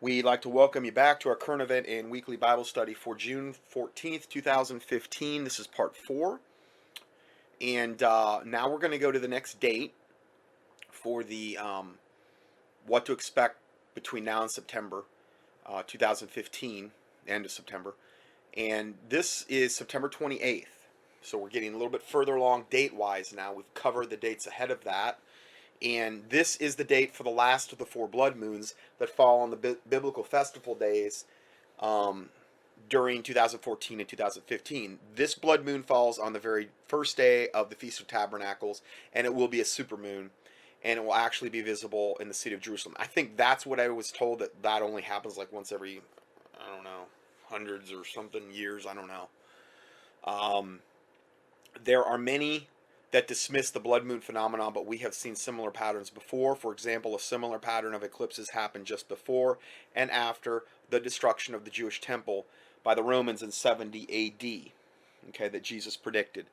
We'd like to welcome you back to our current event and weekly Bible study for June 14th, 2015. This is part 4. And now we're going to go to the next date for the what to expect between now and September 2015, end of September. And this is September 28th. So we're getting a little bit further along date-wise now. We've covered the dates ahead of that. And this is the date for the last of the 4 blood moons that fall on the biblical festival days during 2014 and 2015. This blood moon falls on the very first day of the Feast of Tabernacles, and it will be a supermoon, and it will actually be visible in the city of Jerusalem. I think that's what I was told, that only happens like once every, I don't know, hundreds or something years, I don't know. There are many that dismiss the blood moon phenomenon, but we have seen similar patterns before. For example, a similar pattern of eclipses happened just before and after the destruction of the Jewish temple by the Romans in 70 AD, okay, that Jesus predicted.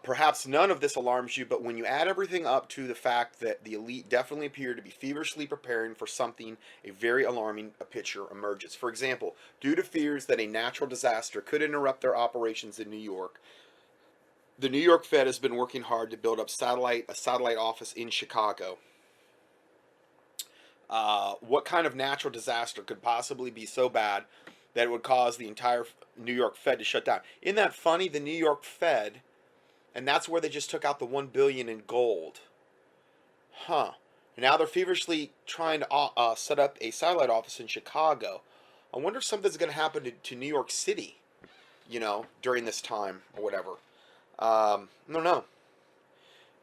Perhaps none of this alarms you, but when you add everything up to the fact that the elite definitely appear to be feverishly preparing for something, a very alarming picture emerges. For example, due to fears that a natural disaster could interrupt their operations in New York, the New York Fed has been working hard to build up a satellite office in Chicago. What kind of natural disaster could possibly be so bad that it would cause the entire New York Fed to shut down? Isn't that funny? The New York Fed, and that's where they just took out the $1 billion in gold. Huh. Now they're feverishly trying to set up a satellite office in Chicago. I wonder if something's going to happen to New York City, during this time or whatever. I don't know.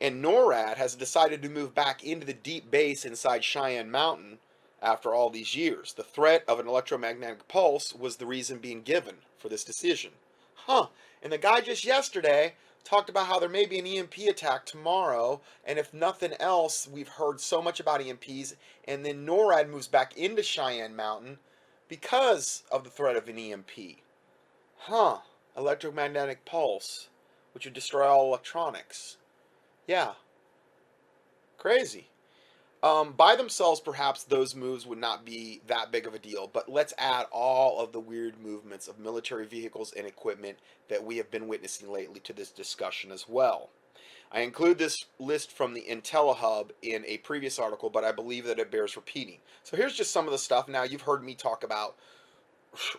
And NORAD has decided to move back into the deep base inside Cheyenne Mountain after all these years. The threat of an electromagnetic pulse was the reason being given for this decision. Huh. And the guy just yesterday talked about how there may be an EMP attack tomorrow, and if nothing else, we've heard so much about EMPs, and then NORAD moves back into Cheyenne Mountain because of the threat of an EMP. Huh. Electromagnetic pulse, which would destroy all electronics. Yeah. Crazy. By themselves, perhaps those moves would not be that big of a deal, but let's add all of the weird movements of military vehicles and equipment that we have been witnessing lately to this discussion as well. I include this list from the IntelliHub in a previous article, but I believe that it bears repeating. So here's just some of the stuff. Now, you've heard me talk about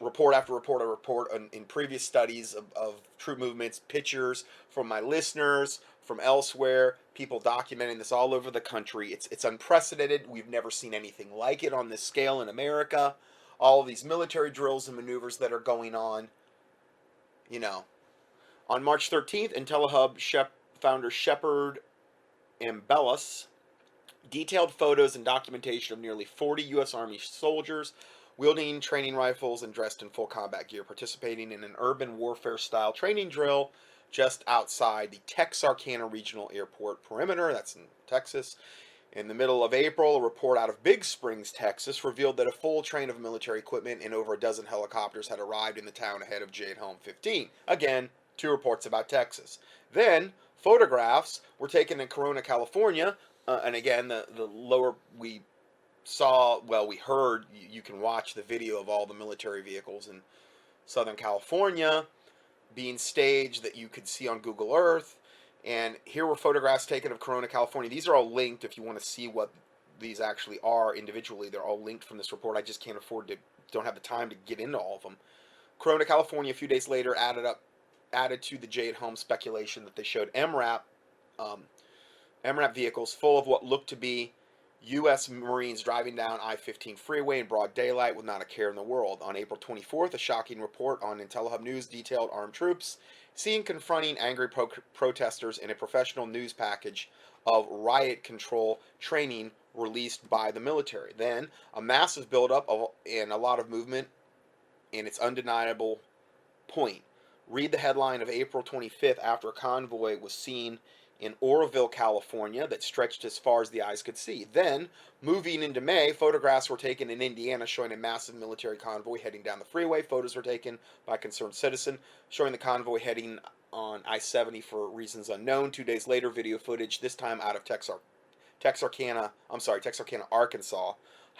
report after report after report in previous studies of troop movements, pictures from my listeners, from elsewhere, people documenting this all over the country. It's unprecedented. We've never seen anything like it on this scale in America. All of these military drills and maneuvers that are going on. On March 13th, IntelliHub founder Shepard Ambellas detailed photos and documentation of nearly 40 U.S. Army soldiers wielding training rifles and dressed in full combat gear, participating in an urban warfare-style training drill just outside the Texarkana Regional Airport perimeter. That's in Texas. In the middle of April, a report out of Big Springs, Texas, revealed that a full train of military equipment and over a dozen helicopters had arrived in the town ahead of Jade Home 15. Again, 2 reports about Texas. Then, photographs were taken in Corona, California, and again, the lower we heard, you can watch the video of all the military vehicles in Southern California being staged that you could see on Google Earth. And here were photographs taken of Corona, California. These are all linked if you want to see what these actually are individually. They're all linked from this report. I just don't have the time to get into all of them. Corona, California, a few days later, added to the Jade Home speculation that they showed MRAP vehicles full of what looked to be U.S. Marines driving down I-15 freeway in broad daylight with not a care in the world. On April 24th, a shocking report on IntelliHub News detailed armed troops seen confronting angry protesters in a professional news package of riot control training released by the military. Then, a massive buildup and a lot of movement, and its undeniable point. Read the headline of April 25th after a convoy was seen in Oroville, California, that stretched as far as the eyes could see. Then, moving into May, photographs were taken in Indiana showing a massive military convoy heading down the freeway. Photos were taken by a concerned citizen showing the convoy heading on I-70 for reasons unknown. 2 days later, video footage, this time out of Texarkana, Arkansas,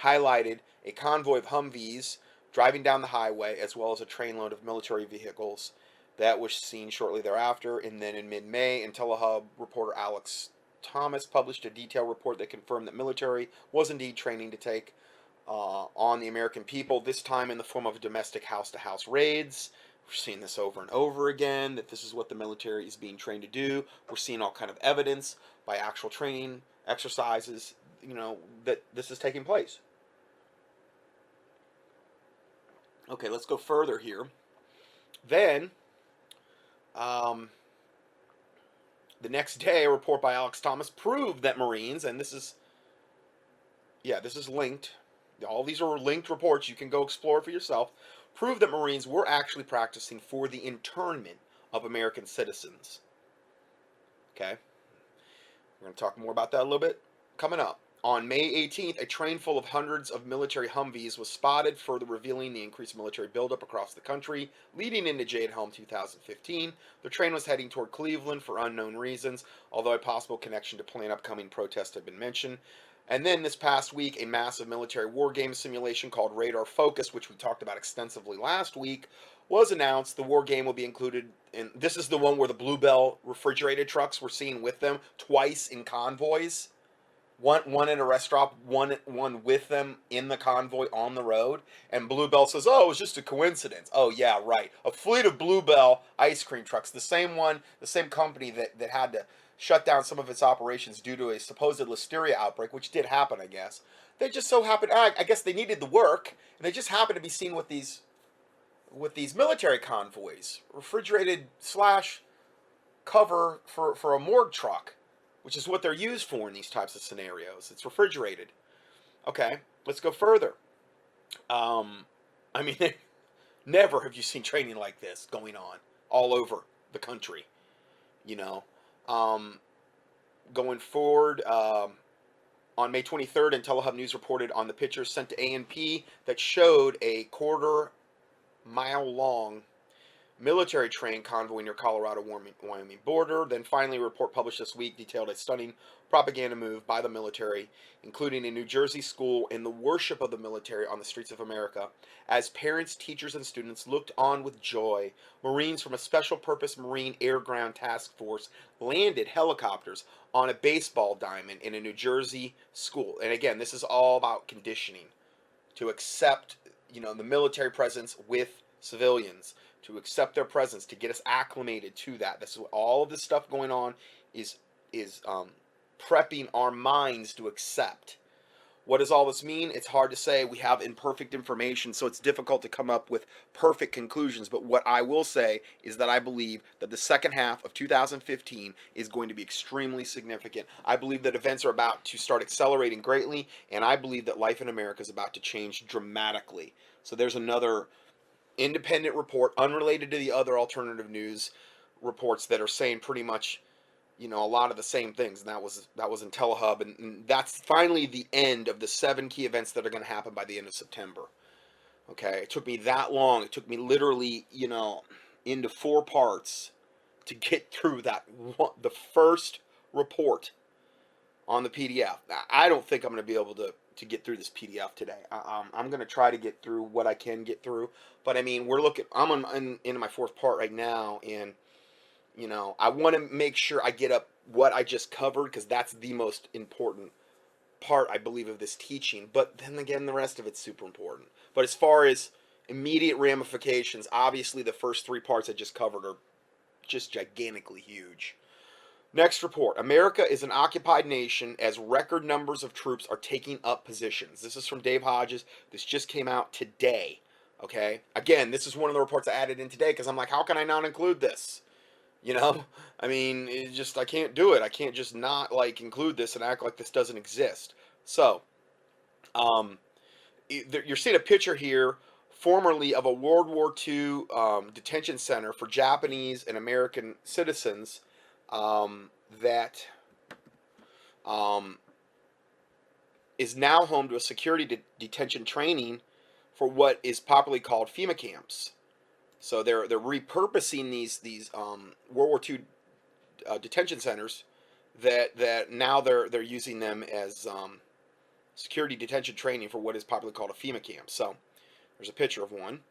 highlighted a convoy of Humvees driving down the highway, as well as a trainload of military vehicles that was seen shortly thereafter. And then in mid-May, IntelliHub reporter Alex Thomas published a detailed report that confirmed that military was indeed training to take on the American people, this time in the form of domestic house-to-house raids. We're seeing this over and over again, that this is what the military is being trained to do. We're seeing all kind of evidence by actual training exercises, that this is taking place. Okay, let's go further here. Then, the next day, a report by Alex Thomas proved that Marines, and this is linked. All these are linked reports. You can go explore for yourself. Proved that Marines were actually practicing for the internment of American citizens. Okay? We're going to talk more about that a little bit coming up. On May 18th, a train full of hundreds of military Humvees was spotted, further revealing the increased military buildup across the country, leading into Jade Helm 2015. The train was heading toward Cleveland for unknown reasons, although a possible connection to planned upcoming protests had been mentioned. And then this past week, a massive military war game simulation called Radar Focus, which we talked about extensively last week, was announced. The war game will be included in, this is the one where the Bluebell refrigerated trucks were seen with them twice in convoys. One in a restaurant, one with them in the convoy on the road. And Bluebell says, oh, it was just a coincidence. Oh, yeah, right. A fleet of Bluebell ice cream trucks, the same company that had to shut down some of its operations due to a supposed listeria outbreak, which did happen, I guess. They just so happened, I guess they needed the work, and they just happened to be seen with these military convoys, refrigerated slash cover for a morgue truck, which is what they're used for in these types of scenarios. It's refrigerated. Okay, let's go further. I mean, never have you seen training like this going on all over the country, Going forward, on May 23rd, IntelliHub News reported on the pictures sent to ANP that showed a quarter-mile-long military train convoy near Colorado-Wyoming border. Then finally, a report published this week detailed a stunning propaganda move by the military, including a New Jersey school and the worship of the military on the streets of America. As parents, teachers, and students looked on with joy, Marines from a Special Purpose Marine Air Ground Task Force landed helicopters on a baseball diamond in a New Jersey school. And again, this is all about conditioning to accept, the military presence with civilians, to accept their presence, to get us acclimated to that. This is what all of this stuff going on is prepping our minds to accept. What does all this mean? It's hard to say. We have imperfect information, so it's difficult to come up with perfect conclusions. But what I will say is that I believe that the second half of 2015 is going to be extremely significant. I believe that events are about to start accelerating greatly, and I believe that life in America is about to change dramatically. So there's another independent report, unrelated to the other alternative news reports, that are saying pretty much, a lot of the same things, and that was IntelliHub, and that's finally the end of the 7 key events that are going to happen by the end of September. Okay, it took me that long. It took me literally, into 4 parts to get through the first report on the PDF. I don't think I'm going to be able to get through this PDF today. I'm going to try to get through what I can get through, but I mean, I'm into my 4th part right now, and I want to make sure I get up what I just covered, because that's the most important part, I believe, of this teaching. But then again, the rest of it's super important. But as far as immediate ramifications, obviously the first 3 parts I just covered are just gigantically huge. Next report. America is an occupied nation as record numbers of troops are taking up positions. This is from Dave Hodges. This just came out today. Okay? Again, this is one of the reports I added in today, because I'm like, how can I not include this? I mean, I can't do it. I can't just not include this and act like this doesn't exist. So, you're seeing a picture here, formerly of a World War II detention center for Japanese and American citizens, that is now home to a security detention training for what is popularly called FEMA Camps. So they're repurposing these World War II detention centers that now they're using them as security detention training for what is popularly called a FEMA camp. So there's a picture of one.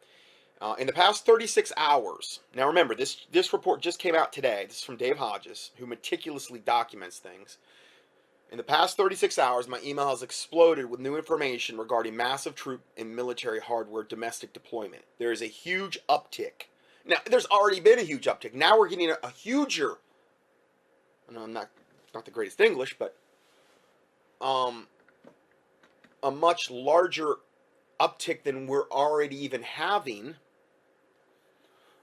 In the past 36 hours, now remember, this report just came out today. This is from Dave Hodges, who meticulously documents things. In the past 36 hours, my email has exploded with new information regarding massive troop and military hardware domestic deployment. There is a huge uptick. Now, there's already been a huge uptick. Now we're getting a huger, I know I'm not the greatest English, but a much larger uptick than we're already even having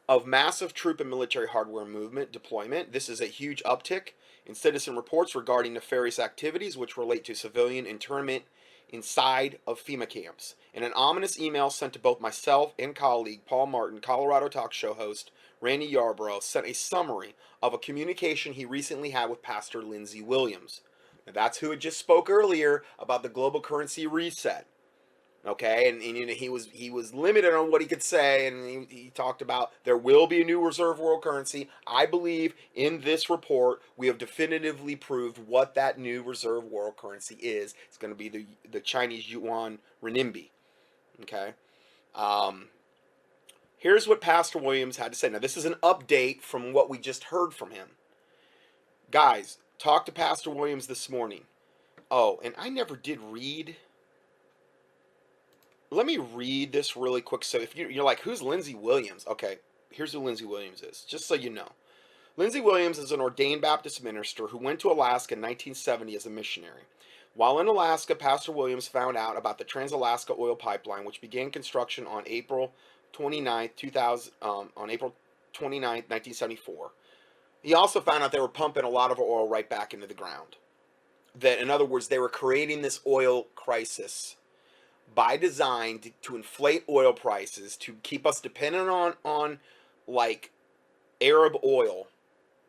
of massive troop and military hardware movement deployment. This is a huge uptick in citizen reports regarding nefarious activities which relate to civilian internment inside of FEMA camps. In an ominous email sent to both myself and colleague Paul Martin, Colorado talk show host Randy Yarbrough sent a summary of a communication he recently had with Pastor Lindsey Williams. Now, that's who had just spoke earlier about the global currency reset. Okay, and you know, he was limited on what he could say, and he talked about there will be a new reserve world currency. I believe in this report we have definitively proved what that new reserve world currency is. It's going to be the Chinese yuan renminbi. Okay, here's what Pastor Williams had to say. Now this is an update from what we just heard from him. Guys, talk to Pastor Williams this morning. Oh, and I never did read. Let me read this really quick. So if you're like, who's Lindsey Williams? Okay, here's who Lindsey Williams is, just so you know. Lindsey Williams is an ordained Baptist minister who went to Alaska in 1970 as a missionary. While in Alaska, Pastor Williams found out about the Trans-Alaska Oil Pipeline, which began construction on April 29, 1974. He also found out they were pumping a lot of oil right back into the ground. That, in other words, they were creating this oil crisis by design to inflate oil prices, to keep us dependent on like Arab oil,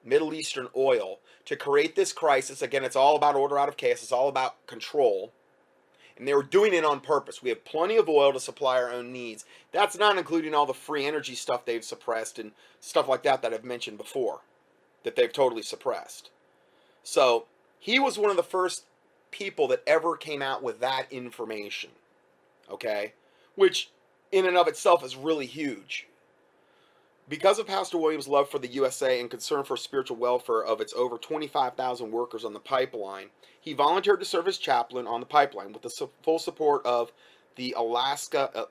Middle Eastern oil, to create this crisis. Again, it's all about order out of chaos. It's all about control. And they were doing it on purpose. We have plenty of oil to supply our own needs. That's not including all the free energy stuff they've suppressed and stuff like that I've mentioned before, that they've totally suppressed. So he was one of the first people that ever came out with that information. Okay, which in and of itself is really huge. Because of Pastor Williams' love for the USA and concern for spiritual welfare of its over 25,000 workers on the pipeline, he volunteered to serve as chaplain on the pipeline with the full support of the Alaska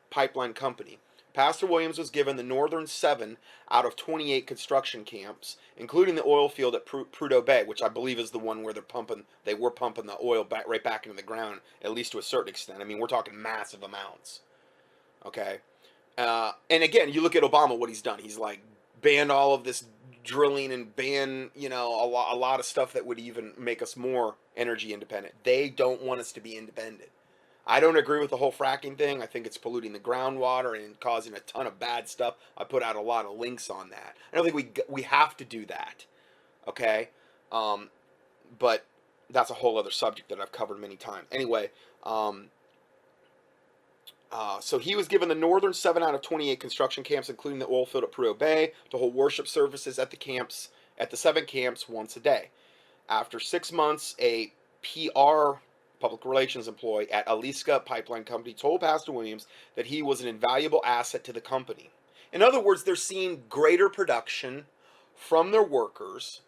Pipeline Company. Pastor Williams was given the northern 7 out of 28 construction camps, including the oil field at Prudhoe Bay, which I believe is the one where they were pumping the oil right back into the ground, at least to a certain extent. I mean, we're talking massive amounts. Okay? And again, you look at Obama, what he's done. He's like banned all of this drilling and banned, you know, a lot of stuff that would even make us more energy independent. They don't want us to be independent. I don't agree with the whole fracking thing. I think it's polluting the groundwater and causing a ton of bad stuff. I put out a lot of links on that. I don't think we have to do that, okay? But that's a whole other subject that I've covered many times. Anyway, so he was given the northern 7 out of 28 construction camps, including the oil field at Prudhoe Bay, to hold worship services at the 7 camps once a day. After 6 months, a PR public relations employee at Alaska Pipeline Company told Pastor Williams that he was an invaluable asset to the company. In other words, they're seeing greater production from their workers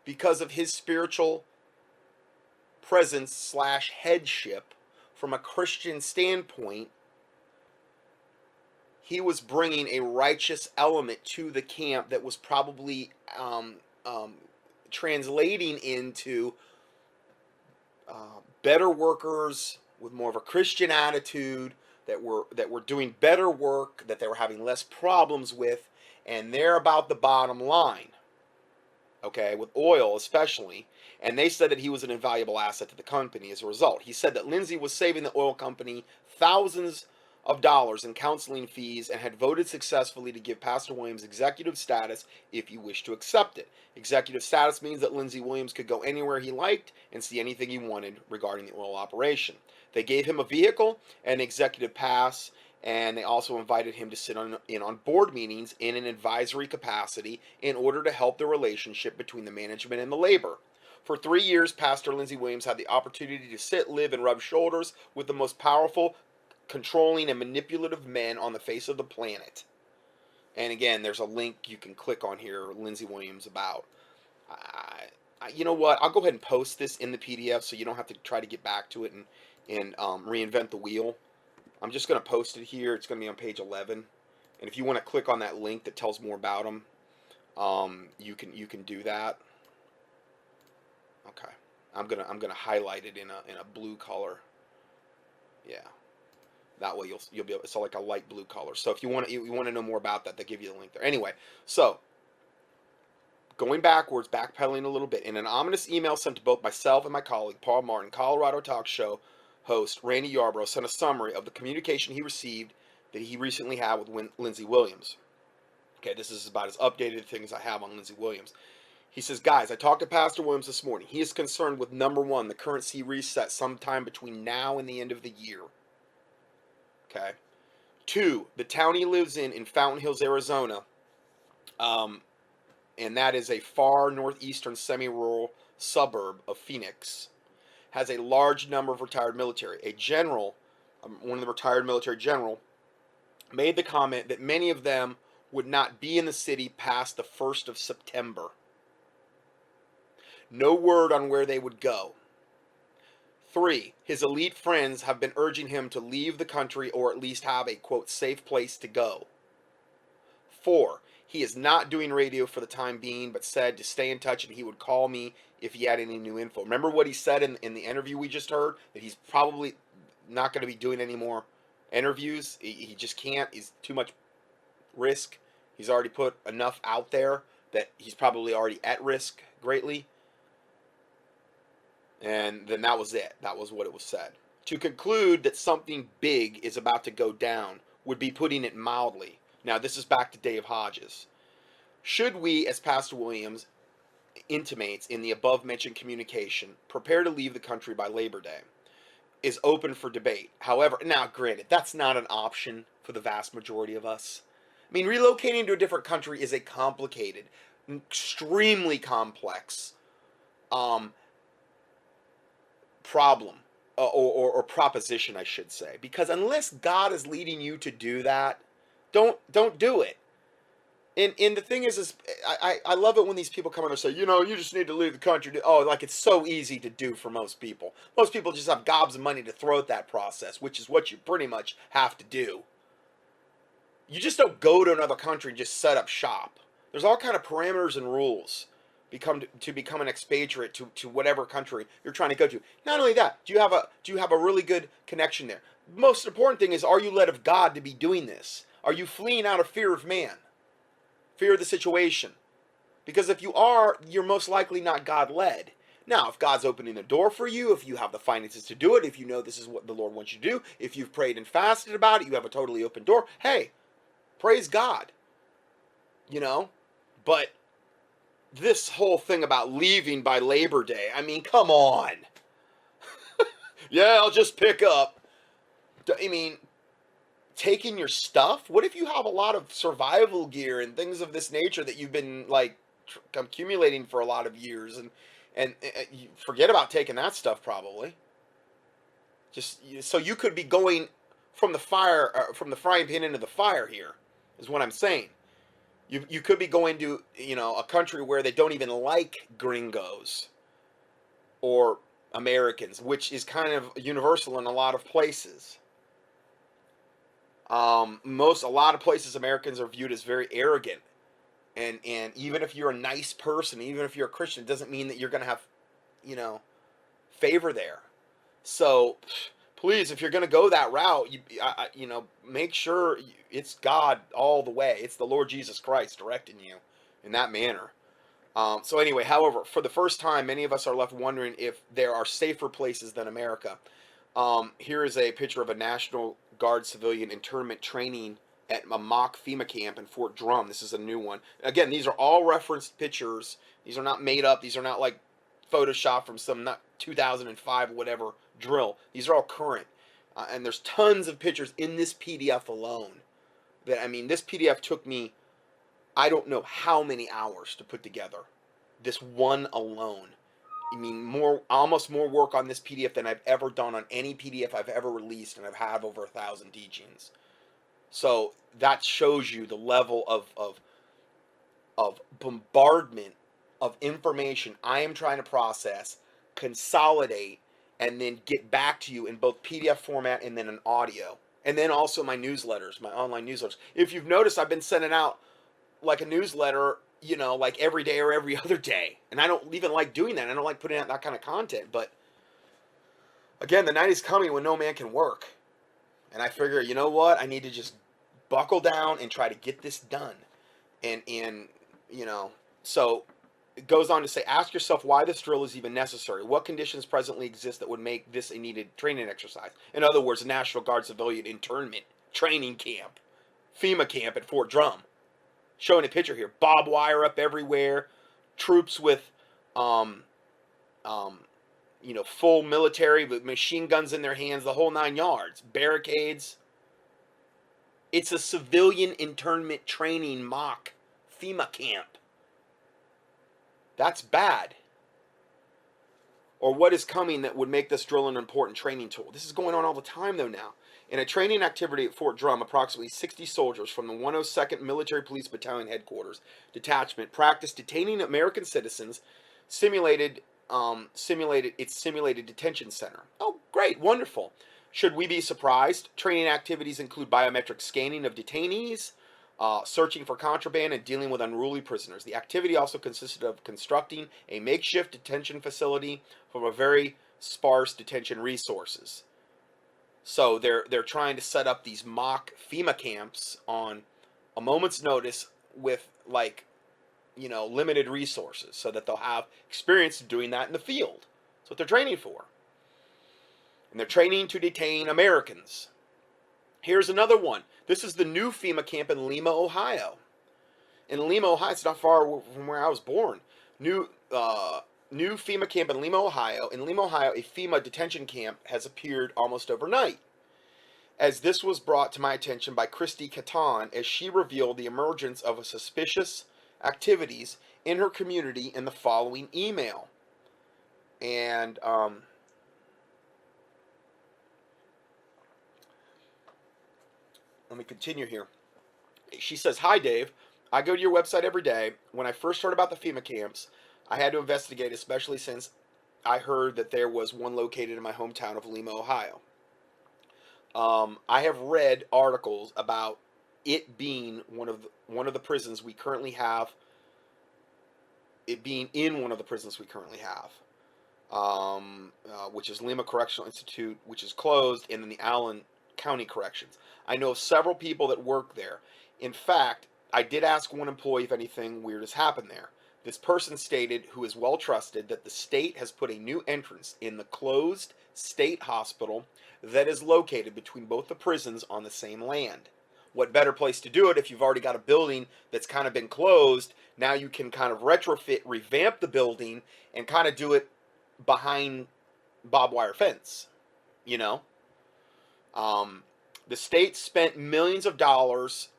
because of his spiritual presence / headship. From a Christian standpoint, he was bringing a righteous element to the camp that was probably translating into better workers with more of a Christian attitude, that were doing better work, that they were having less problems with, and they're about the bottom line. Okay, with oil especially, and they said that he was an invaluable asset to the company as a result. He said that Lindsey was saving the oil company thousands of dollars in counseling fees and had voted successfully to give Pastor Williams executive status if he wished to accept it. Executive status means that Lindsey Williams could go anywhere he liked and see anything he wanted regarding the oil operation. They gave him a vehicle and an executive pass, and they also invited him to sit in on board meetings in an advisory capacity in order to help the relationship between the management and the labor. For 3 years, Pastor Lindsey Williams had the opportunity to sit, live, and rub shoulders with the most powerful, controlling, and manipulative men on the face of the planet. And again, there's a link you can click on here, Lindsey Williams about. You know what? I'll go ahead and post this in the PDF so you don't have to try to get back to it and reinvent the wheel. I'm just going to post it here. It's going to be on page 11. And if you want to click on that link that tells more about them, you can do that. Okay. I'm gonna highlight it in a blue color. Yeah. That way you'll be able, it's like a light blue color. So if you want to know more about that, they give you the link there. Anyway, so going backwards, backpedaling a little bit, in an ominous email sent to both myself and my colleague Paul Martin, Colorado talk show host Randy Yarbrough sent a summary of the communication he received that he recently had with Lindsey Williams. Okay, this is about as updated things I have on Lindsey Williams. He says, guys, I talked to Pastor Williams this morning. He is concerned with, number one, the currency reset sometime between now and the end of the year. Okay. 2, the town he lives in Fountain Hills, Arizona, and that is a far northeastern semi-rural suburb of Phoenix, has a large number of retired military. A general, one of the retired military general, made the comment that many of them would not be in the city past the 1st of September. No word on where they would go. 3, his elite friends have been urging him to leave the country or at least have a, quote, safe place to go. 4, he is not doing radio for the time being, but said to stay in touch and he would call me if he had any new info. Remember what he said in the interview we just heard? That he's probably not going to be doing any more interviews. He just can't. He's too much risk. He's already put enough out there that he's probably already at risk greatly. And then that was it. That was what it was said. To conclude that something big is about to go down would be putting it mildly. Now, this is back to Dave Hodges. Should we, as Pastor Williams intimates in the above-mentioned communication, prepare to leave the country by Labor Day, is open for debate. However, now granted, that's not an option for the vast majority of us. I mean, relocating to a different country is a complicated, extremely complex problem or proposition, I should say, because unless God is leading you to do that, don't do it. And the thing is I love it when these people come in and say, you know, you just need to leave the country. Oh, like it's so easy to do for most people. Most people just have gobs of money to throw at that process, which is what you pretty much have to do. You just don't go to another country and just set up shop. There's all kind of parameters and rules to become an expatriate to whatever country you're trying to go to. Not only that, do you have a really good connection there? Most important thing is, are you led of God to be doing this? Are you fleeing out of fear of man? Fear of the situation? Because if you are, you're most likely not God-led. Now, if God's opening the door for you, if you have the finances to do it, if you know this is what the Lord wants you to do, if you've prayed and fasted about it, you have a totally open door, hey, praise God. You know? But this whole thing about leaving by Labor Day, I mean, come on. Yeah, I'll just pick up. I mean, taking your stuff? What if you have a lot of survival gear and things of this nature that you've been, like, accumulating for a lot of years, and you forget about taking that stuff probably. Just so you could be going from the frying pan into the fire here, is what I'm saying. You could be going to, you know, a country where they don't even like gringos or Americans, which is kind of universal in a lot of places. A lot of places Americans are viewed as very arrogant, and even if you're a nice person, even if you're a Christian, it doesn't mean that you're going to have, you know, favor there. So please, if you're going to go that route, you know, make sure it's God all the way. It's the Lord Jesus Christ directing you in that manner. So anyway, however, for the first time, many of us are left wondering if there are safer places than America. Here is a picture of a National Guard civilian internment training at a mock FEMA camp in Fort Drum. This is a new one. Again, these are all referenced pictures. These are not made up. These are not like Photoshop from some 2005 whatever drill. These are all current. And there's tons of pictures in this PDF alone. That, I mean, this PDF took me, I don't know how many hours to put together. This one alone. I mean, almost more work on this PDF than I've ever done on any PDF I've ever released, and I've had over 1,000 teachings. So that shows you the level of bombardment of information I am trying to process, consolidate, and then get back to you in both PDF format and then an audio. And then also my newsletters, my online newsletters. If you've noticed, I've been sending out like a newsletter, you know, like every day or every other day. And I don't even like doing that. I don't like putting out that kind of content. But again, the night is coming when no man can work. And I figure, you know what? I need to just buckle down and try to get this done. And you know, so it goes on to say, ask yourself why this drill is even necessary. What conditions presently exist that would make this a needed training exercise? In other words, National Guard civilian internment training camp, FEMA camp at Fort Drum. Showing a picture here, barbed wire up everywhere, troops with, you know, full military with machine guns in their hands, the whole 9 yards, barricades. It's a civilian internment training mock FEMA camp. That's bad. Or what is coming that would make this drill an important training tool? This is going on all the time though now. In a training activity at Fort Drum, approximately 60 soldiers from the 102nd Military Police Battalion Headquarters Detachment practiced detaining American citizens, simulated detention center. Oh, great, wonderful. Should we be surprised? Training activities include biometric scanning of detainees, searching for contraband, and dealing with unruly prisoners. The activity also consisted of constructing a makeshift detention facility from a very sparse detention resources. So they're trying to set up these mock FEMA camps on a moment's notice with, like, you know, limited resources, so that they'll have experience doing that in the field. That's what they're training for. And they're training to detain Americans. Here's another one. This is the new FEMA camp in Lima, Ohio. In Lima, Ohio, it's not far from where I was born. New FEMA camp in Lima, Ohio. In Lima, Ohio, a FEMA detention camp has appeared almost overnight. As this was brought to my attention by Christy Catan, as she revealed the emergence of a suspicious activities in her community in the following email. And let me continue here. She says, "Hi, Dave. I go to your website every day. When I first heard about the FEMA camps, I had to investigate, especially since I heard that there was one located in my hometown of Lima, Ohio. I have read articles about it being one of the prisons we currently have. It being in one of the prisons we currently have, which is Lima Correctional Institute, which is closed, and then the Allen County Corrections. I know of several people that work there. In fact, I did ask one employee if anything weird has happened there. This person stated, who is well trusted, that the state has put a new entrance in the closed state hospital that is located between both the prisons on the same land. What better place to do it if you've already got a building that's kind of been closed? Now you can kind of retrofit, revamp the building, and kind of do it behind barbed wire fence, you know? The state spent millions of dollars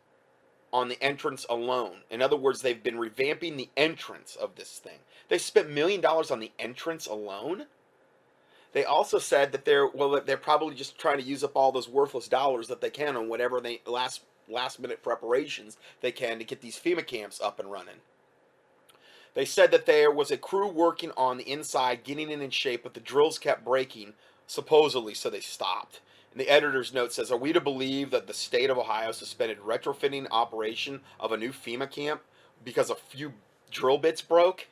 on the entrance alone. In other words, they've been revamping the entrance of this thing. They spent $1 million on the entrance alone. They also said that they're probably just trying to use up all those worthless dollars that they can on whatever they last minute preparations they can to get these FEMA camps up and running. They said that there was a crew working on the inside, getting it in shape, but the drills kept breaking, supposedly, so they stopped. And the editor's note says, "Are we to believe that the state of Ohio suspended retrofitting operation of a new FEMA camp because a few drill bits broke?"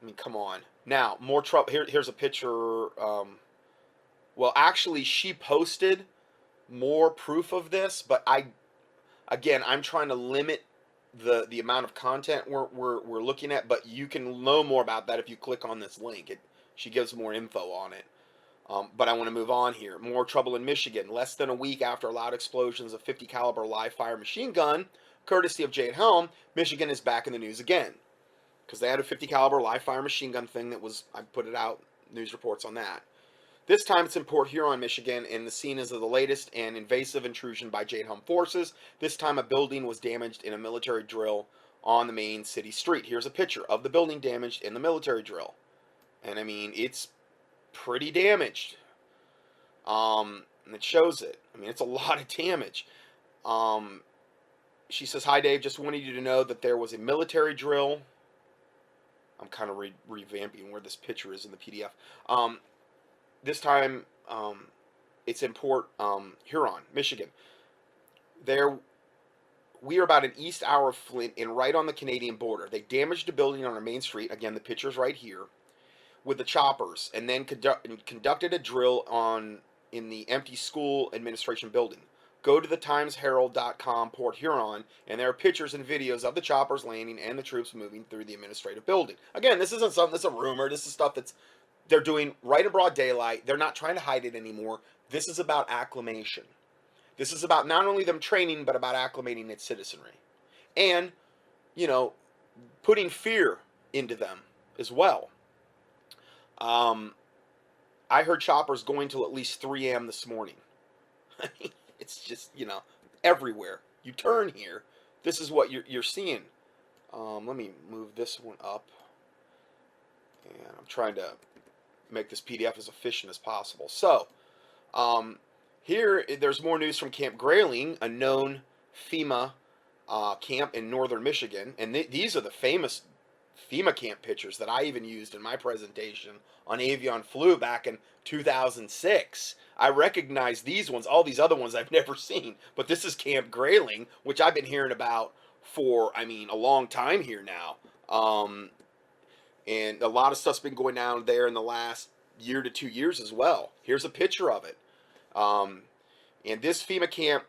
I mean, come on. Now, more trouble. Here's a picture. Well, actually, she posted more proof of this, but I'm trying to limit the amount of content we're looking at. But you can know more about that if you click on this link. She gives more info on it. But I want to move on here. More trouble in Michigan. Less than a week after loud explosions of 50 caliber live fire machine gun, courtesy of Jade Helm, Michigan is back in the news again. Because they had a 50 caliber live fire machine gun thing that was, I put it out, news reports on that. This time it's in Port Huron, Michigan, and the scene is of the latest and invasive intrusion by Jade Helm forces. This time a building was damaged in a military drill on the main city street. Here's a picture of the building damaged in the military drill. And I mean, it's pretty damaged. And it shows it. I mean, it's a lot of damage. Um, she says, "Hi, Dave. Just wanted you to know that there was a military drill." I'm kind of revamping where this picture is in the PDF. This time, it's in Port Huron, Michigan. There, we are about an east hour of Flint and right on the Canadian border. They damaged a building on our main street. Again, the picture's right here with the choppers, and then conducted a drill in the empty school administration building. Go to the timesherald.com Port Huron, and there are pictures and videos of the choppers landing and the troops moving through the administrative building. Again, this isn't something that's a rumor. This is stuff that's they're doing right in broad daylight. They're not trying to hide it anymore. This is about acclimation. This is about not only them training, but about acclimating its citizenry. And, you know, putting fear into them as well. I heard choppers going till at least 3 a.m. this morning. It's just, everywhere. You turn here, this is what you're seeing. Let me move this one up. And I'm trying to make this PDF as efficient as possible. So, here, there's more news from Camp Grayling, a known FEMA camp in northern Michigan. And these are the famous FEMA camp pictures that I even used in my presentation on avian flu back in 2006. I recognize these ones. All these other ones I've never seen. But this is Camp Grayling, which I've been hearing about for, a long time here now. And a lot of stuff's been going down there in the last year to 2 years as well. Here's a picture of it. And this FEMA camp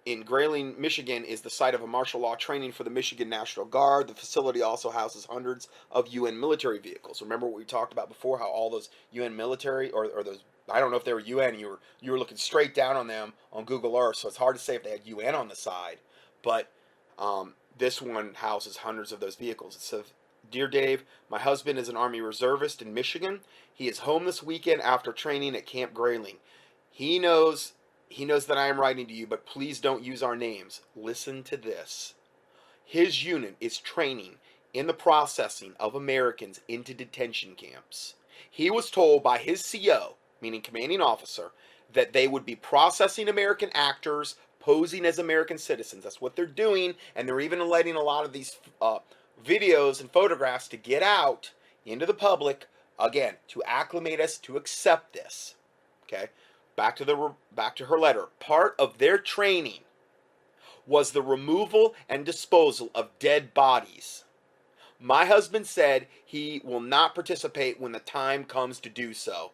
in Grayling, Michigan, is the site of a martial law training for the Michigan National Guard. The facility also houses hundreds of UN military vehicles. Remember what we talked about before, how all those UN military, or those, I don't know if they were UN, you were looking straight down on them on Google Earth, so it's hard to say if they had UN on the side. But this one houses hundreds of those vehicles. It says, "Dear Dave, my husband is an Army reservist in Michigan. He is home this weekend after training at Camp Grayling. He knows that I am writing to you, but please don't use our names. Listen to this. His unit is training in the processing of Americans into detention camps. He was told by his CO, meaning commanding officer, that they would be processing American actors posing as American citizens. That's what they're doing, and they're even letting a lot of these videos and photographs to get out into the public, again, to acclimate us to accept this." Okay? Back to her letter. Part of their training was the removal and disposal of dead bodies. My husband said he will not participate when the time comes to do so.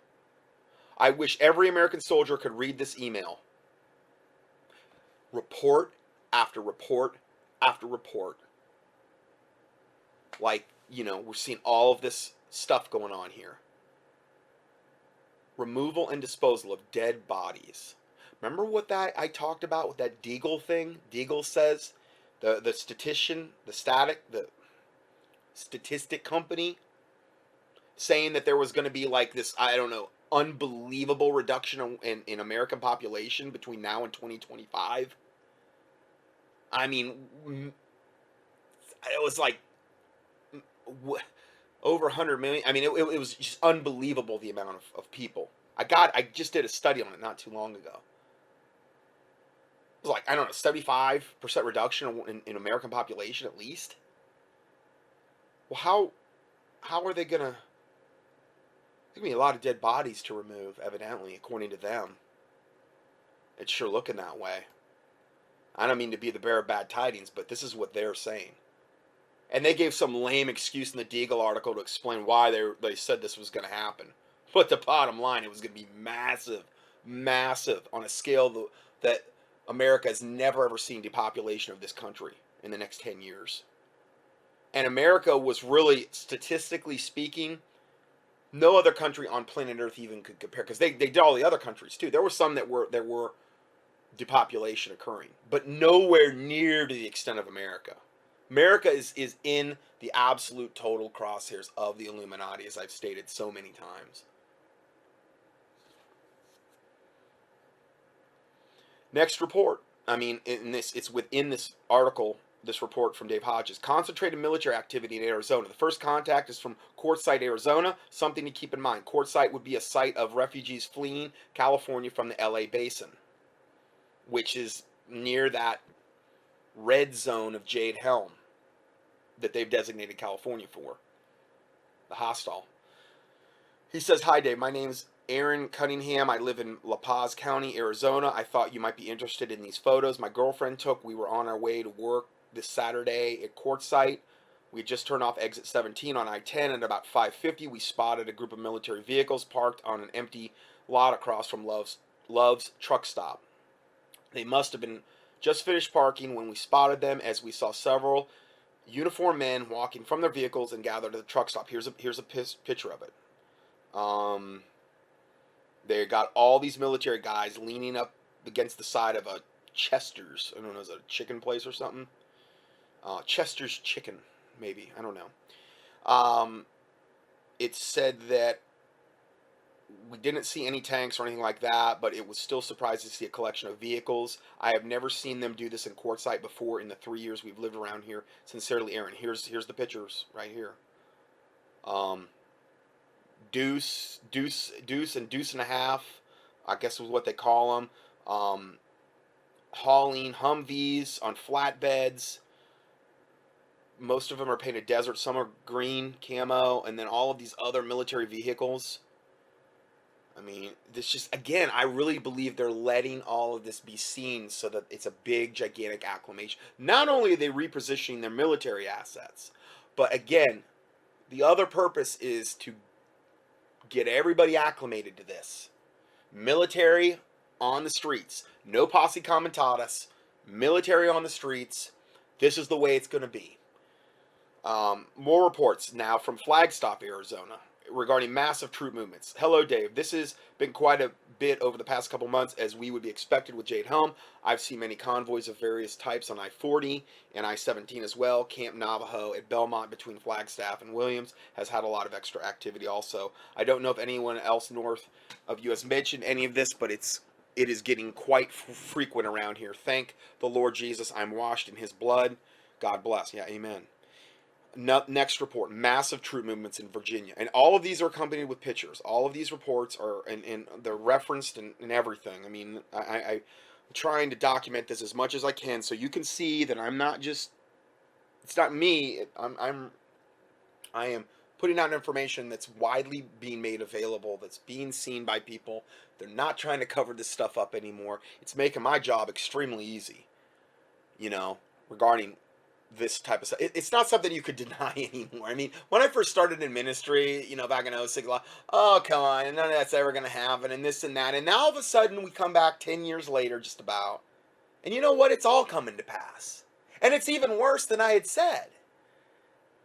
I wish every American soldier could read this email. Report after report after report. Like, we're seeing all of this stuff going on here. Removal and disposal of dead bodies. Remember what that I talked about with that Deagle thing? Deagle says, the statistic company, saying that there was going to be like this, I don't know, unbelievable reduction in American population between now and 2025. I mean, it was like over 100 million. I mean, it was just unbelievable, the amount of people. I just did a study on it not too long ago. It was like, I don't know, 75% reduction in American population at least. Well, how are they gonna? There's gonna be a lot of dead bodies to remove, evidently, according to them. It's sure looking that way. I don't mean to be the bearer of bad tidings, but this is what they're saying. And they gave some lame excuse in the Deagle article to explain why they said this was going to happen. But the bottom line, it was going to be massive, massive, on a scale that America has never ever seen depopulation of this country in the next 10 years. And America was really, statistically speaking, no other country on planet Earth even could compare. Because they did all the other countries too. There were some that were depopulation occurring. But nowhere near to the extent of America. America is in the absolute total crosshairs of the Illuminati, as I've stated so many times. Next report. I mean, it's within this article this report from Dave Hodges. Concentrated military activity in Arizona. The first contact is from Quartzsite, Arizona. Something to keep in mind. Quartzsite would be a site of refugees fleeing California from the LA basin, which is near that red zone of Jade Helm that they've designated California for. The hostile. He says, "Hi Dave, my name's Aaron Cunningham. I live in La Paz County, Arizona. I thought you might be interested in these photos my girlfriend took. We were on our way to work this Saturday at Quartzsite. We had just turned off exit 17 on I-10, and at about 5:50 we spotted a group of military vehicles parked on an empty lot across from Love's truck stop. They must have been just finished parking when we spotted them, as we saw several uniformed men walking from their vehicles and gathered at the truck stop." Here's a picture of it. They got all these military guys leaning up against the side of a Chester's. I don't know, is it a chicken place or something? Chester's Chicken, maybe. I don't know. It said that we didn't see any tanks or anything like that, but it was still surprised to see a collection of vehicles. I have never seen them do this in Quartzsite before in the 3 years we've lived around here. Sincerely, Aaron. Here's the pictures right here. Deuce, and deuce and a half, I guess was what they call them. Hauling Humvees on flatbeds. Most of them are painted desert. Some are green camo, and then all of these other military vehicles. I mean, this just, again, I really believe they're letting all of this be seen so that it's a big, gigantic acclamation. Not only are they repositioning their military assets, but again, the other purpose is to get everybody acclimated to this. Military on the streets. No posse comitatus. Military on the streets. This is the way it's going to be. More reports now from Flagstaff, Arizona, regarding massive troop movements. Hello, Dave. This has been quite a bit over the past couple months, as we would be expected with Jade Helm. I've seen many convoys of various types on I-40 and I-17 as well. Camp Navajo at Belmont between Flagstaff and Williams has had a lot of extra activity also. I don't know if anyone else north of you has mentioned any of this, but it is getting quite frequent around here. Thank the Lord Jesus, I'm washed in his blood. God bless. Yeah, amen. Next report, massive troop movements in Virginia. And all of these are accompanied with pictures. All of these reports are, and they're referenced and everything. I mean, I'm trying to document this as much as I can so you can see that I'm not just, it's not me. I am putting out information that's widely being made available, that's being seen by people. They're not trying to cover this stuff up anymore. It's making my job extremely easy, regarding this type of stuff. It's not something you could deny anymore. I mean, when I first started in ministry, back in 06, oh, come on, none of that's ever going to happen, and this and that. And now all of a sudden we come back 10 years later, just about. And you know what? It's all coming to pass. And it's even worse than I had said.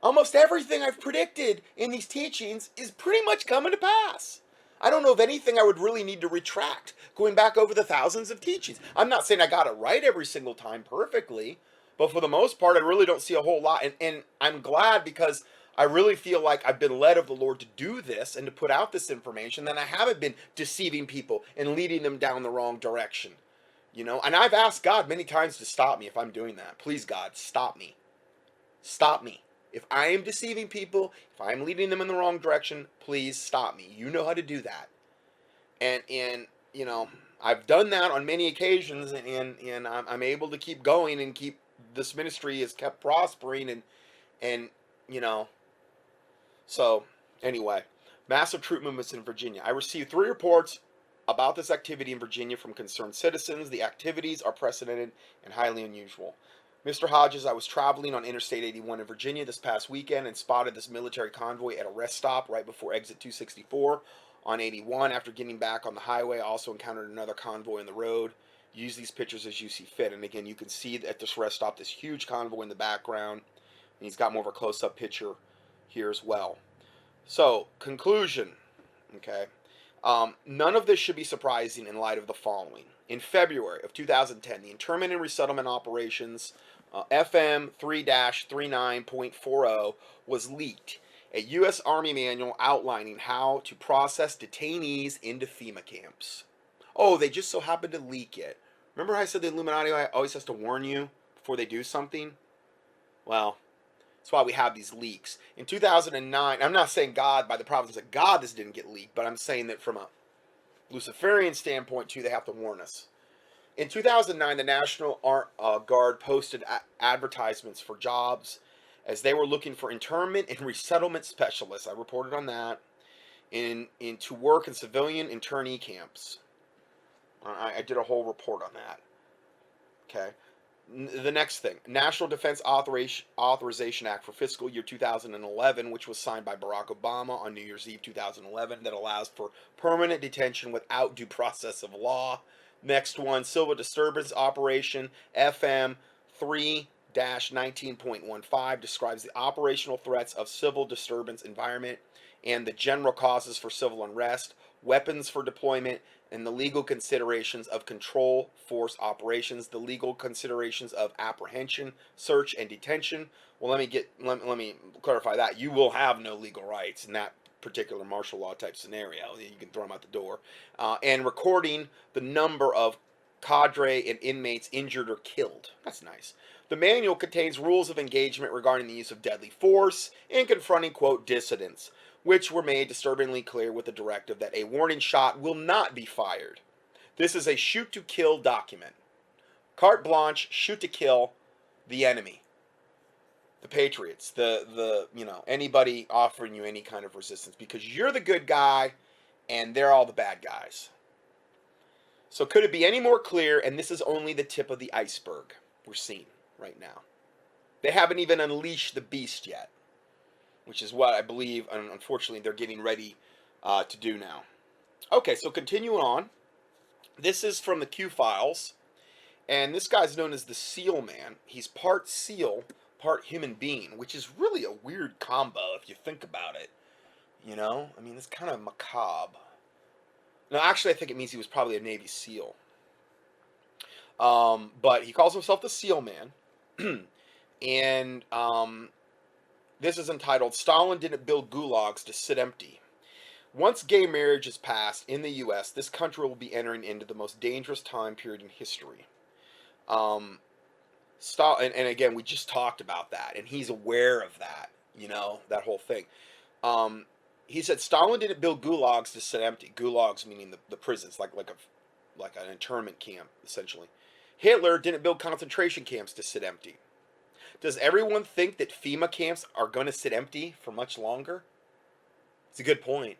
Almost everything I've predicted in these teachings is pretty much coming to pass. I don't know of anything I would really need to retract, going back over the thousands of teachings. I'm not saying I got it right every single time perfectly, but for the most part, I really don't see a whole lot. And I'm glad, because I really feel like I've been led of the Lord to do this and to put out this information, that I haven't been deceiving people and leading them down the wrong direction. And I've asked God many times to stop me if I'm doing that. Please, God, stop me. Stop me. If I am deceiving people, if I'm leading them in the wrong direction, please stop me. You know how to do that. And I've done that on many occasions, and I'm able to keep going and keep, this ministry has kept prospering, and so anyway, massive troop movements in Virginia. I received 3 reports about this activity in Virginia from concerned citizens. The activities are precedented and highly unusual. Mr. Hodges, I was traveling on Interstate 81 in Virginia this past weekend and spotted this military convoy at a rest stop right before exit 264 on 81. After getting back on the highway, I also encountered another convoy on the road. Use these pictures as you see fit. And again, you can see at this rest stop this huge convoy in the background. And he's got more of a close-up picture here as well. So, conclusion. Okay. None of this should be surprising in light of the following. In February of 2010, the Internment and Resettlement Operations, FM 3-39.40, was leaked. A U.S. Army manual outlining how to process detainees into FEMA camps. Oh, they just so happened to leak it. Remember I said the Illuminati always has to warn you before they do something? Well, that's why we have these leaks. In 2009, I'm not saying God, by the providence of God, this didn't get leaked, but I'm saying that from a Luciferian standpoint, too, they have to warn us. In 2009, the National Guard posted advertisements for jobs as they were looking for internment and resettlement specialists. I reported on that. To work in civilian internee camps. I did a whole report on that. Okay. The next thing, National Defense Authorization Act for fiscal year 2011, which was signed by Barack Obama on New Year's Eve 2011, that allows for permanent detention without due process of law. Next one, Civil Disturbance Operation FM 3-19.15 describes the operational threats of civil disturbance environment and the general causes for civil unrest, weapons for deployment, and the legal considerations of control force operations, the legal considerations of apprehension, search, and detention. Well, let me clarify that. You will have no legal rights in that particular martial law type scenario. You can throw them out the door. And recording the number of cadre and inmates injured or killed. That's nice. The manual contains rules of engagement regarding the use of deadly force in confronting, quote, dissidents, which were made disturbingly clear with the directive that a warning shot will not be fired. This is a shoot-to-kill document. Carte blanche, shoot to kill the enemy. The patriots, anybody offering you any kind of resistance, because you're the good guy and they're all the bad guys. So could it be any more clear? And this is only the tip of the iceberg we're seeing right now. They haven't even unleashed the beast yet, which is what I believe, and unfortunately, they're getting ready to do now. Okay, so continuing on. This is from the Q Files, and this guy's known as the Seal Man. He's part seal, part human being, which is really a weird combo if you think about it. You know? I mean, it's kind of macabre. No, actually, I think it means he was probably a Navy SEAL. But he calls himself the Seal Man. And this is entitled, Stalin Didn't Build Gulags to Sit Empty. Once gay marriage is passed in the U.S., this country will be entering into the most dangerous time period in history. And again, we just talked about that, and he's aware of that, that whole thing. He said Stalin didn't build gulags to sit empty. Gulags meaning the prisons, like an internment camp, essentially. Hitler didn't build concentration camps to sit empty. Does everyone think that FEMA camps are going to sit empty for much longer? It's a good point.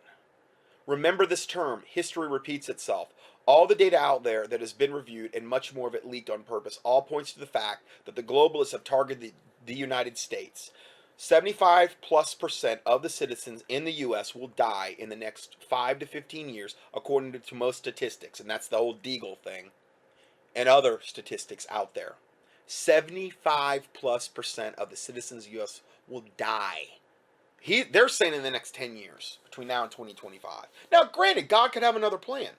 Remember this term, history repeats itself. All the data out there that has been reviewed, and much more of it leaked on purpose, all points to the fact that the globalists have targeted the United States. 75+% of the citizens in the U.S. will die in the next 5 to 15 years, according to most statistics, and that's the old Deagle thing, and other statistics out there. 75+% of the citizens of the U.S. will die. They're saying in the next 10 years, between now and 2025. Now, granted, God could have another plan.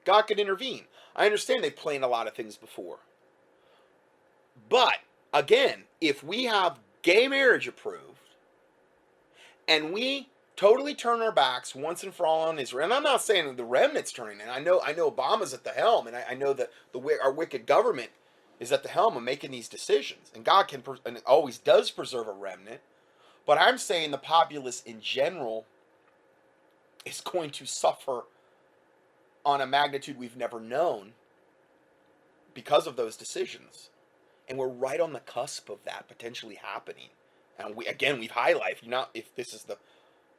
God could intervene. I understand they've planned a lot of things before. But, again, if we have gay marriage approved, and we totally turn our backs once and for all on Israel, and I'm not saying the remnant's turning in. I know Obama's at the helm, and I know that our wicked government is at the helm of making these decisions, and God can and always does preserve a remnant. But I'm saying the populace in general is going to suffer on a magnitude we've never known because of those decisions. And we're right on the cusp of that potentially happening. And we've highlighted, if this is the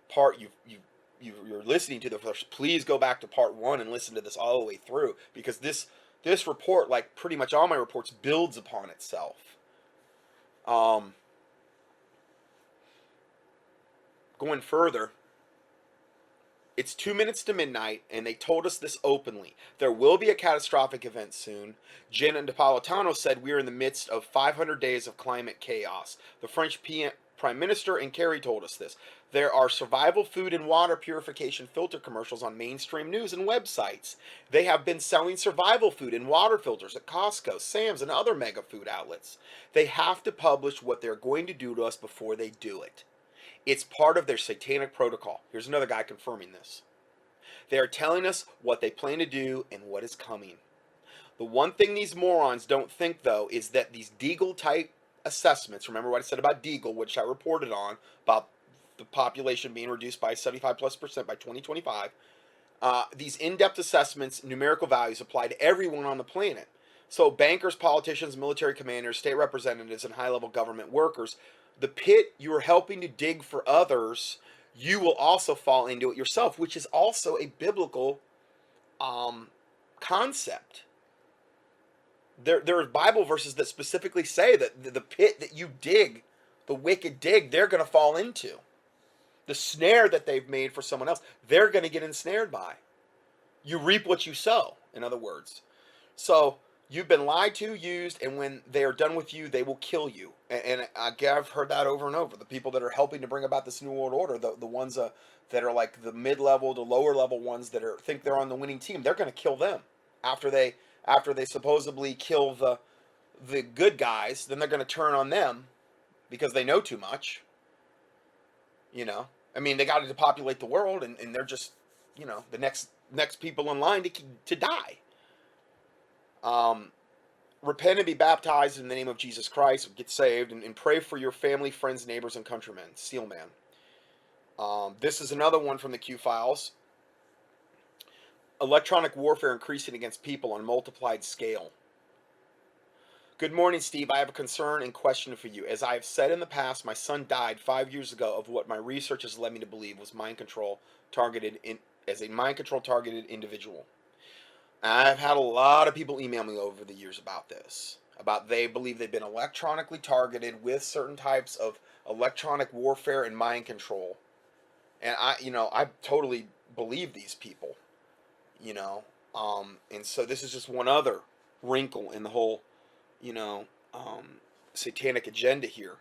part you're listening to the first, please go back to part 1 and listen to this all the way through, because this report, like pretty much all my reports, builds upon itself. Going further, it's 2 minutes to midnight, and they told us this openly. There will be a catastrophic event soon. Gian Napolitano said we are in the midst of 500 days of climate chaos. The French Prime Minister and Kerry told us this. There are survival food and water purification filter commercials on mainstream news and websites. They have been selling survival food and water filters at Costco, Sam's, and other mega food outlets. They have to publish what they're going to do to us before they do it. It's part of their satanic protocol. Here's another guy confirming this. They are telling us what they plan to do and what is coming. The one thing these morons don't think, though, is that these Deagle-type assessments. Remember what I said about Deagle, which I reported on, about the population being reduced by 75+% by 2025. These in-depth assessments, numerical values apply to everyone on the planet. So bankers, politicians, military commanders, state representatives, and high-level government workers, the pit you are helping to dig for others, you will also fall into it yourself, which is also a biblical concept. There are Bible verses that specifically say that the pit that you dig, the wicked dig, they're going to fall into. The snare that they've made for someone else, they're going to get ensnared by. You reap what you sow, in other words. So you've been lied to, used, and when they are done with you, they will kill you. And I've heard that over and over. The people that are helping to bring about this new world order, the ones that are like the mid-level to lower level ones that think they're on the winning team, they're going to kill them after they supposedly kill the good guys. Then they're going to turn on them because they know too much. You know, I mean, they got to depopulate the world, and they're just, you know, the next people in line to die. Repent and be baptized in the name of Jesus Christ, get saved, and pray for your family, friends, neighbors, and countrymen. Seal man. This is another one from the Q Files. Electronic warfare increasing against people on a multiplied scale. Good morning, Steve. I have a concern and question for you. As I have said in the past, my son died 5 years ago of what my research has led me to believe was mind control targeted individual. I've had a lot of people email me over the years about this, about they believe they've been electronically targeted with certain types of electronic warfare and mind control. And I totally believe these people, and so this is just one other wrinkle in the whole, satanic agenda here.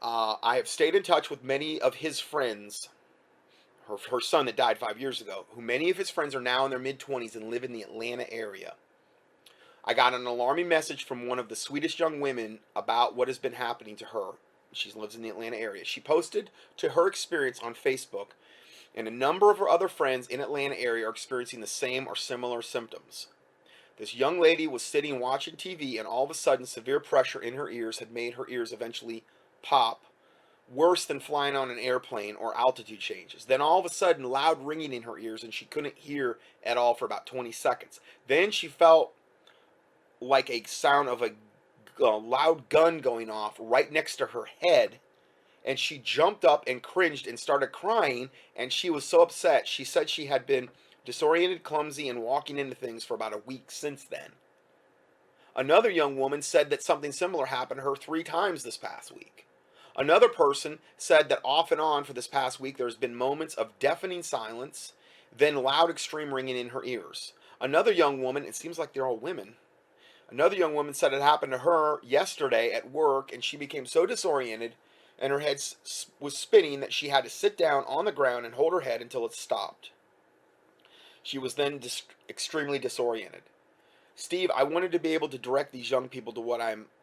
I have stayed in touch with many of his friends, her son that died 5 years ago, who many of his friends are now in their mid-20s and live in the Atlanta area. I got an alarming message from one of the sweetest young women about what has been happening to her. She lives in the Atlanta area. She posted to her experience on Facebook, and a number of her other friends in Atlanta area are experiencing the same or similar symptoms. This young lady was sitting watching TV, and all of a sudden severe pressure in her ears had made her ears eventually pop, worse than flying on an airplane or altitude changes. Then all of a sudden loud ringing in her ears, and she couldn't hear at all for about 20 seconds. Then she felt like a sound of a loud gun going off right next to her head, and she jumped up and cringed and started crying, and she was so upset. She said she had been disoriented, clumsy, and walking into things for about a week since then. Another young woman said that something similar happened to her 3 times this past week. Another person said that off and on for this past week there's been moments of deafening silence, then loud extreme ringing in her ears. Another young woman, it seems like they're all women, another young woman said it happened to her yesterday at work, and she became so disoriented and her head was spinning that she had to sit down on the ground and hold her head until it stopped. She was then extremely disoriented. Steve, I wanted to be able to direct these young people to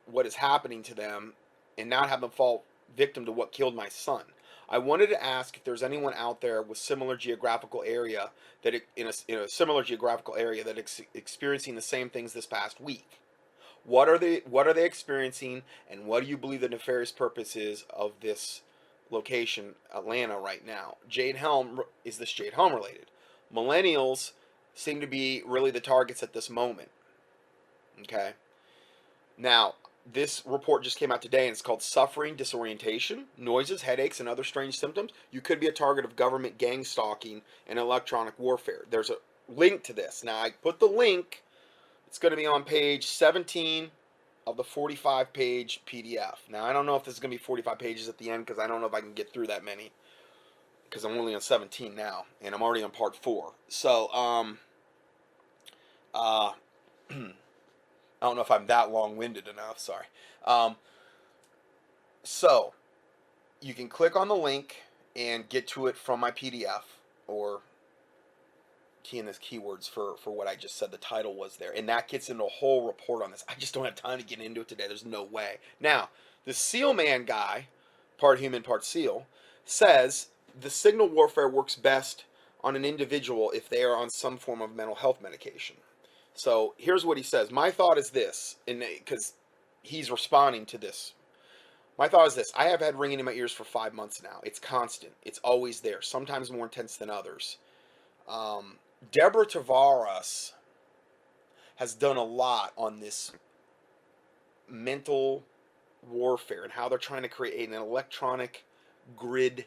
what is happening to them and not have them fall victim to what killed my son. I wanted to ask if there's anyone out there with similar geographical area that in a similar geographical area that experiencing the same things this past week. What are they experiencing, and what do you believe the nefarious purpose is of this location, Atlanta, right now? Is this Jade Helm related? Millennials seem to be really the targets at this moment. Okay. Now, this report just came out today, and it's called Suffering, Disorientation, Noises, Headaches, and Other Strange Symptoms. You could be a target of government gang stalking and electronic warfare. There's a link to this. Now, I put the link. It's going to be on page 17 of the 45-page PDF. Now, I don't know if this is going to be 45 pages at the end, because I don't know if I can get through that many, because I'm only on 17 now, and I'm already on part 4. So, I don't know if I'm that long-winded enough, sorry. So, you can click on the link and get to it from my PDF, or key in this keywords for what I just said the title was there, and that gets into a whole report on this. I just don't have time to get into it today. There's no way. Now, the Seal Man guy, part human, part seal, says the signal warfare works best on an individual if they are on some form of mental health medication. So here's what he says. My thought is this, because he's responding to this. My thought is this: I have had ringing in my ears for 5 months now. It's constant. It's always there. Sometimes more intense than others. Um, Deborah Tavares has done a lot on this mental warfare and how they're trying to create an electronic grid,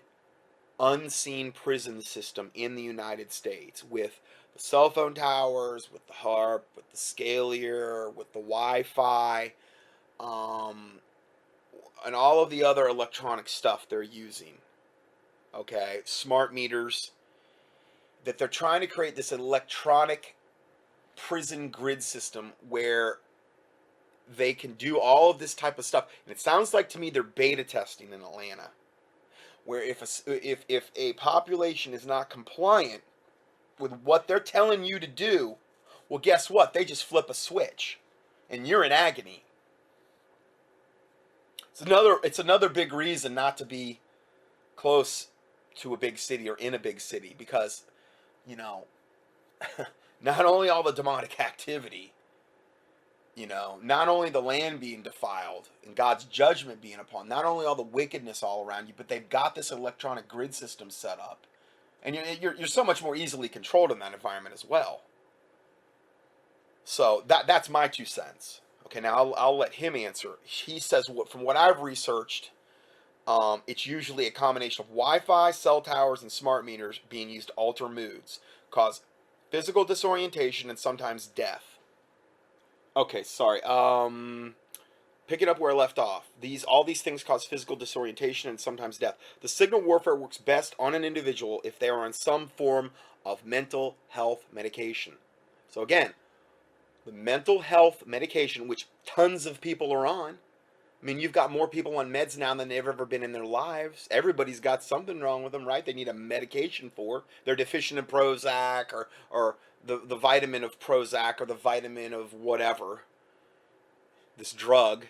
unseen prison system in the United States with the cell phone towers, with the HARP, with the Scalier, with the Wi-Fi, um, and all of the other electronic stuff they're using. Okay, smart meters. That they're trying to create this electronic prison grid system where they can do all of this type of stuff. And it sounds like to me they're beta testing in Atlanta, where if a population is not compliant with what they're telling you to do, well, guess what? They just flip a switch, and you're in agony. It's another big reason not to be close to a big city or in a big city, because, you know, not only all the demonic activity, you know, not only the land being defiled and God's judgment being upon, not only all the wickedness all around you, but they've got this electronic grid system set up, and you're so much more easily controlled in that environment as well. So that's my 2 cents. Okay, now I'll let him answer. He says, from what I've researched, it's usually a combination of Wi-Fi, cell towers, and smart meters being used to alter moods, cause physical disorientation, and sometimes death. Okay, sorry. Picking up where I left off. All these things cause physical disorientation and sometimes death. The signal warfare works best on an individual if they are on some form of mental health medication. So again, the mental health medication, which tons of people are on. I mean, you've got more people on meds now than they've ever been in their lives. Everybody's got something wrong with them, right? They need a medication for. They're deficient in Prozac or the vitamin of Prozac or the vitamin of whatever, this drug.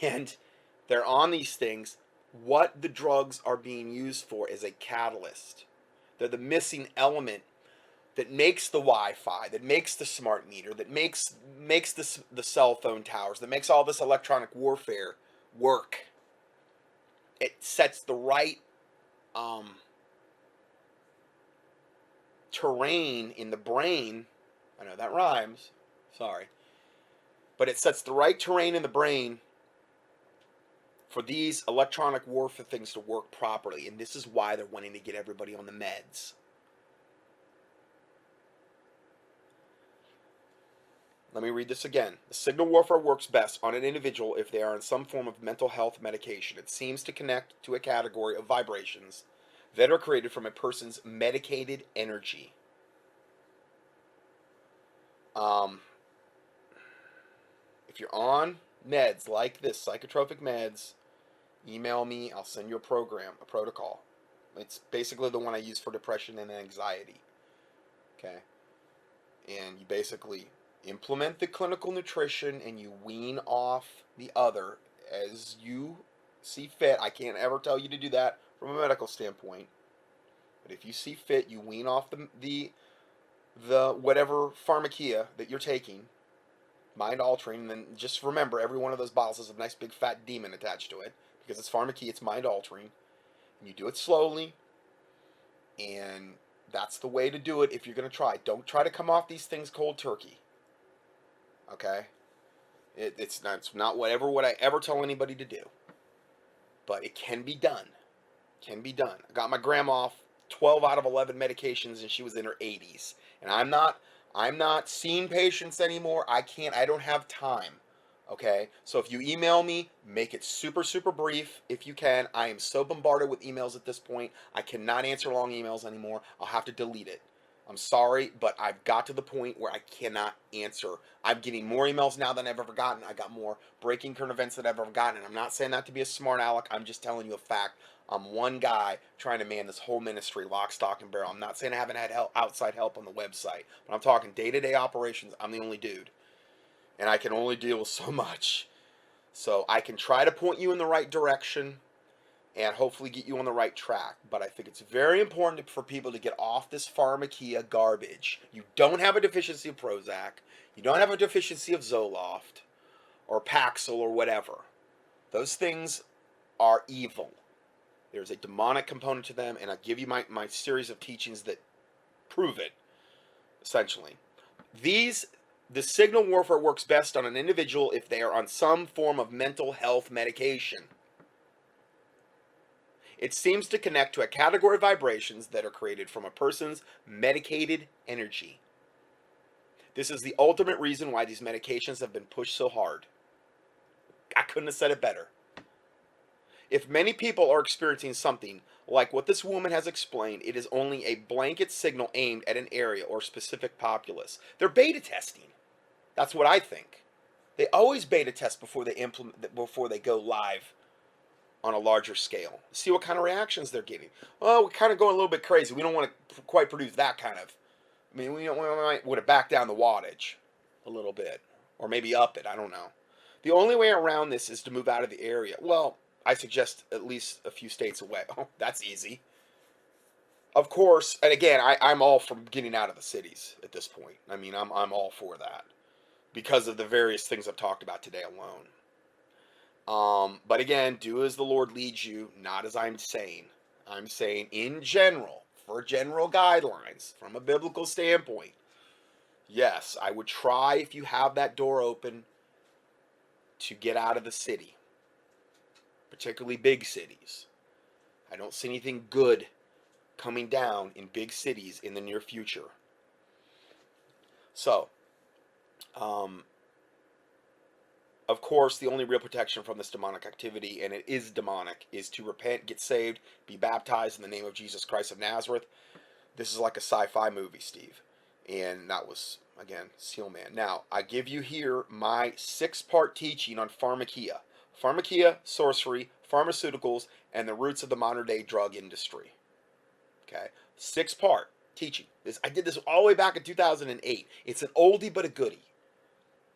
And they're on these things. What the drugs are being used for is a catalyst. They're the missing element that makes the Wi-Fi, that makes the smart meter, that makes the cell phone towers, that makes all this electronic warfare work. It sets the right terrain in the brain. I know that rhymes. Sorry. But it sets the right terrain in the brain for these electronic warfare things to work properly. And this is why they're wanting to get everybody on the meds. Let me read this again. The signal warfare works best on an individual if they are on some form of mental health medication. It seems to connect to a category of vibrations that are created from a person's medicated energy. If you're on meds like this, psychotropic meds, email me. I'll send you a protocol. It's basically the one I use for depression and anxiety. Okay? And you basically implement the clinical nutrition and you wean off the other as you see fit. I can't ever tell you to do that from a medical standpoint, but if you see fit, you wean off the whatever pharmacia that you're taking, mind altering. And then just remember, every one of those bottles has a nice big fat demon attached to it because it's pharmacia, it's mind altering, and you do it slowly, and that's the way to do it. If you're going to try, don't try to come off these things cold turkey. Okay, it's not what I ever tell anybody to do, but it can be done. Can be done. I got my grandma off 12 out of 11 medications, and she was in her 80s. And I'm not seeing patients anymore. I don't have time. Okay, so if you email me, make it super brief if you can. I am so bombarded with emails at this point. I cannot answer long emails anymore. I'll have to delete it. I'm sorry, but I've got to the point where I cannot answer. I'm getting more emails now than I've ever gotten. I got more breaking current events than I've ever gotten. And I'm not saying that to be a smart aleck. I'm just telling you a fact. I'm one guy trying to man this whole ministry, lock, stock, and barrel. I'm not saying I haven't had outside help on the website, but I'm talking day-to-day operations. I'm the only dude. And I can only deal with so much. So I can try to point you in the right direction and hopefully get you on the right track. But I think it's very important for people to get off this pharmacia garbage. You don't have a deficiency of Prozac. You don't have a deficiency of Zoloft. or Paxil or whatever. Those things are evil. There's a demonic component to them, and I'll give you my series of teachings that prove it, essentially. The signal warfare works best on an individual if they are on some form of mental health medication. It seems to connect to a category of vibrations that are created from a person's medicated energy. This is the ultimate reason why these medications have been pushed so hard. I couldn't have said it better. If many people are experiencing something like what this woman has explained, it is only a blanket signal aimed at an area or specific populace. They're beta testing. That's what I think. They always beta test before they go live on a larger scale. See what kind of reactions they're getting. Oh, we're kind of going a little bit crazy. We don't want to quite produce that kind of. I mean, we might want to back down the wattage a little bit, or maybe up it. I don't know. The only way around this is to move out of the area. Well, I suggest at least a few states away. Oh, that's easy. Of course, and again, I'm all for getting out of the cities at this point. I mean, I'm all for that because of the various things I've talked about today alone. But again, do as the Lord leads you, not as I'm saying. I'm saying in general, for general guidelines, from a biblical standpoint, yes, I would try, if you have that door open, to get out of the city, particularly big cities. I don't see anything good coming down in big cities in the near future. So, of course, the only real protection from this demonic activity, and it is demonic, is to repent, get saved, be baptized in the name of Jesus Christ of Nazareth. This is like a sci-fi movie, Steve. And that was, again, Seal Man. Now, I give you here my 6-part teaching on pharmakia. Pharmakia, sorcery, pharmaceuticals, and the roots of the modern-day drug industry. Okay? 6-part teaching. I did this all the way back in 2008. It's an oldie but a goodie.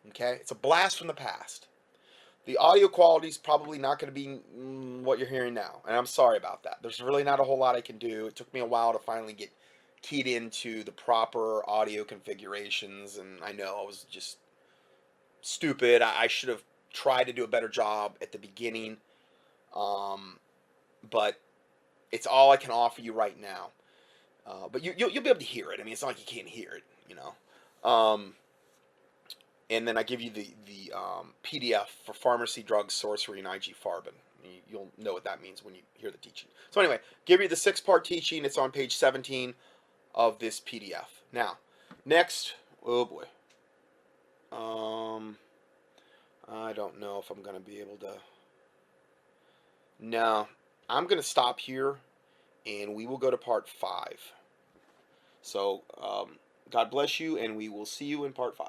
Okay? It's a blast from the past. The audio quality is probably not going to be what you're hearing now. And I'm sorry about that. There's really not a whole lot I can do. It took me a while to finally get keyed into the proper audio configurations. And I know I was just stupid. I should have tried to do a better job at the beginning. But it's all I can offer you right now. But you'll be able to hear it. I mean, it's not like you can't hear it, you know. And then I give you the PDF for pharmacy, drugs, sorcery, and IG Farben. You'll know what that means when you hear the teaching. So anyway, give you the 6-part teaching. It's on page 17 of this PDF. Now, next, oh boy. I don't know if I'm going to be able to. No, I'm going to stop here, and we will go to part 5. So, God bless you, and we will see you in part 5.